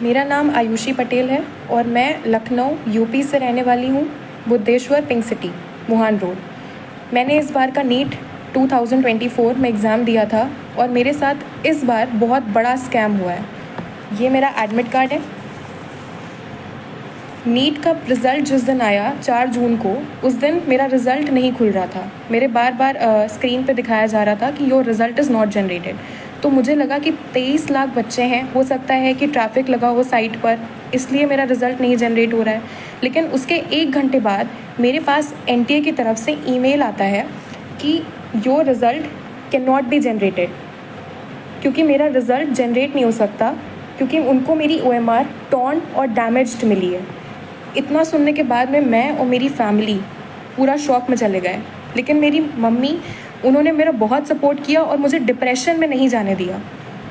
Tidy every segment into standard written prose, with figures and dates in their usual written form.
मेरा नाम आयुषी पटेल है और मैं लखनऊ यूपी से रहने वाली हूँ, बुद्धेश्वर पिंक सिटी, मुहान रोड। मैंने इस बार का नीट 2024 में एग्ज़ाम दिया था और मेरे साथ इस बार बहुत बड़ा स्कैम हुआ है। ये मेरा एडमिट कार्ड है। नीट का रिज़ल्ट जिस दिन आया 4 जून को, उस दिन मेरा रिज़ल्ट नहीं खुल रहा था। मेरे बार बार स्क्रीन पे दिखाया जा रहा था कि your result is not generated. तो मुझे लगा कि 23 लाख बच्चे हैं, हो सकता है कि ट्रैफिक लगा हो साइट पर, इसलिए मेरा रिज़ल्ट नहीं जनरेट हो रहा है। लेकिन उसके 1 घंटे बाद मेरे पास एनटीए की तरफ से ईमेल आता है कि your result can not be generated, क्योंकि मेरा रिज़ल्ट जनरेट नहीं हो सकता क्योंकि उनको मेरी OMR टॉर्न और डैमेज्ड मिली है। इतना सुनने के बाद में मैं और मेरी फैमिली पूरा शॉक में चले गए। लेकिन मेरी मम्मी, उन्होंने मेरा बहुत सपोर्ट किया और मुझे डिप्रेशन में नहीं जाने दिया,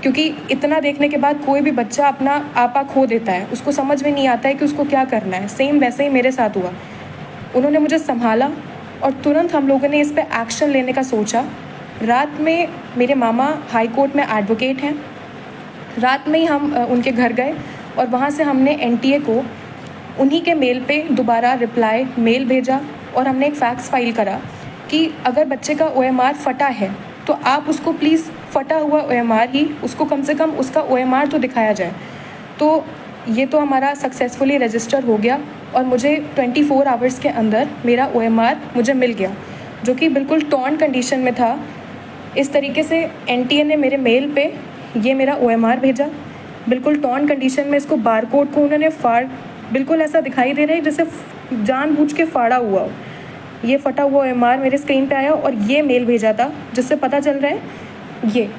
क्योंकि इतना देखने के बाद कोई भी बच्चा अपना आपा खो देता है, उसको समझ में नहीं आता है कि उसको क्या करना है। सेम वैसे ही मेरे साथ हुआ। उन्होंने मुझे संभाला और तुरंत हम लोगों ने इस पर एक्शन लेने का सोचा। रात में मेरे मामा हाई कोर्ट में एडवोकेट हैं, रात में ही हम उनके घर गए और वहाँ से हमने एनटीए को उन्हीं के मेल पे दोबारा रिप्लाई मेल भेजा और हमने एक फैक्स फाइल करा कि अगर बच्चे का OMR फटा है तो आप उसको प्लीज़ फटा हुआ OMR ही, उसको कम से कम उसका OMR तो दिखाया जाए। तो ये तो हमारा सक्सेसफुली रजिस्टर हो गया और मुझे 24 आवर्स के अंदर मेरा OMR मुझे मिल गया, जो कि बिल्कुल टॉर्न कंडीशन में था। इस तरीके से एनटीए ने मेरे मेल पे ये मेरा OMR भेजा, बिल्कुल टॉर्न कंडीशन में। इसको बारकोड को उन्होंने बिल्कुल ऐसा दिखाई दे रहा है जैसे जानबूझ के फाड़ा हुआ हो। ये फटा हुआ OMR मेरे स्क्रीन पे आया और ये मेल भेजा था, जिससे पता चल रहा है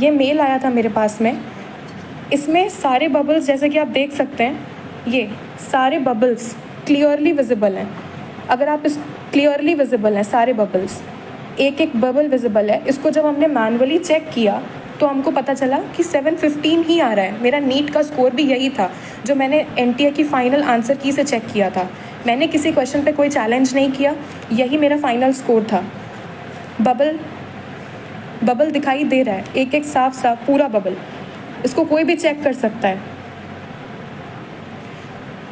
ये मेल आया था मेरे पास में। इसमें सारे बबल्स, जैसे कि आप देख सकते हैं, ये सारे बबल्स क्लियरली विजिबल हैं। अगर आप इस क्लियरली विजिबल हैं सारे बबल्स, एक एक बबल विजिबल है। इसको जब हमने मैनुअली चेक किया तो हमको पता चला कि 715 ही आ रहा है। मेरा नीट का स्कोर भी यही था जो मैंने एनटीए की फ़ाइनल आंसर की से चेक किया था। मैंने किसी क्वेश्चन पे कोई चैलेंज नहीं किया, यही मेरा फाइनल स्कोर था। बबल दिखाई दे रहा है, एक एक साफ साफ पूरा बबल, इसको कोई भी चेक कर सकता है।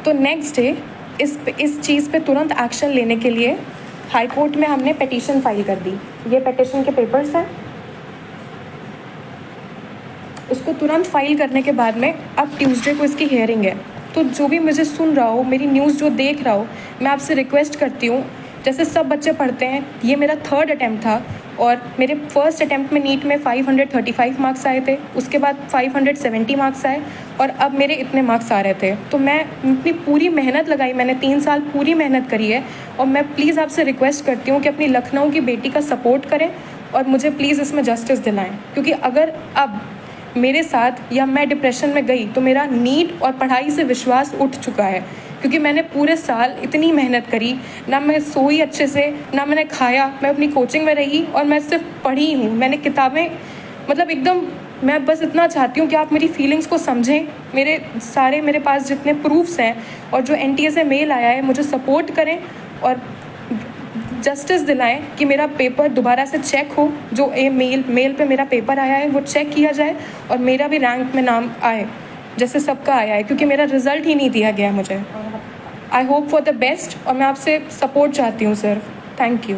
तो नेक्स्ट डे इस चीज़ पे तुरंत एक्शन लेने के लिए हाई कोर्ट में हमने पिटीशन फाइल कर दी। ये पिटीशन के पेपर्स हैं। उसको तुरंत फाइल करने के बाद में अब ट्यूसडे को इसकी हियरिंग है। तो जो भी मुझे सुन रहा हो, मेरी न्यूज़ जो देख रहा हो, मैं आपसे रिक्वेस्ट करती हूँ, जैसे सब बच्चे पढ़ते हैं, ये मेरा 3rd अटैम्प्ट था और मेरे फर्स्ट अटैम्प्ट में नीट में 535 मार्क्स आए थे, उसके बाद 570 मार्क्स आए और अब मेरे इतने मार्क्स आ रहे थे। तो मैं अपनी पूरी मेहनत लगाई, मैंने 3 साल पूरी मेहनत करी है और मैं प्लीज़ आपसे रिक्वेस्ट करती हूँ कि अपनी लखनऊ की बेटी का सपोर्ट करें और मुझे प्लीज़ इसमें जस्टिस दिलाएं, क्योंकि अगर अब मेरे साथ या मैं डिप्रेशन में गई तो मेरा नीट और पढ़ाई से विश्वास उठ चुका है, क्योंकि मैंने पूरे साल इतनी मेहनत करी, ना मैं सोई अच्छे से, ना मैंने खाया, मैं अपनी कोचिंग में रही और मैं सिर्फ पढ़ी हूँ। मैंने किताबें, मतलब एकदम, मैं बस इतना चाहती हूँ कि आप मेरी फीलिंग्स को समझें। मेरे पास जितने प्रूफ्स हैं और जो एनटीए से मेल आया है, मुझे सपोर्ट करें और जस्टिस दिलाएं कि मेरा पेपर दोबारा से चेक हो। जो मेल पे मेरा पेपर आया है वो चेक किया जाए और मेरा भी रैंक में नाम आए जैसे सबका आया है, क्योंकि मेरा रिज़ल्ट ही नहीं दिया गया मुझे। I hope for the best और मैं आपसे सपोर्ट चाहती हूँ सर। Thank you.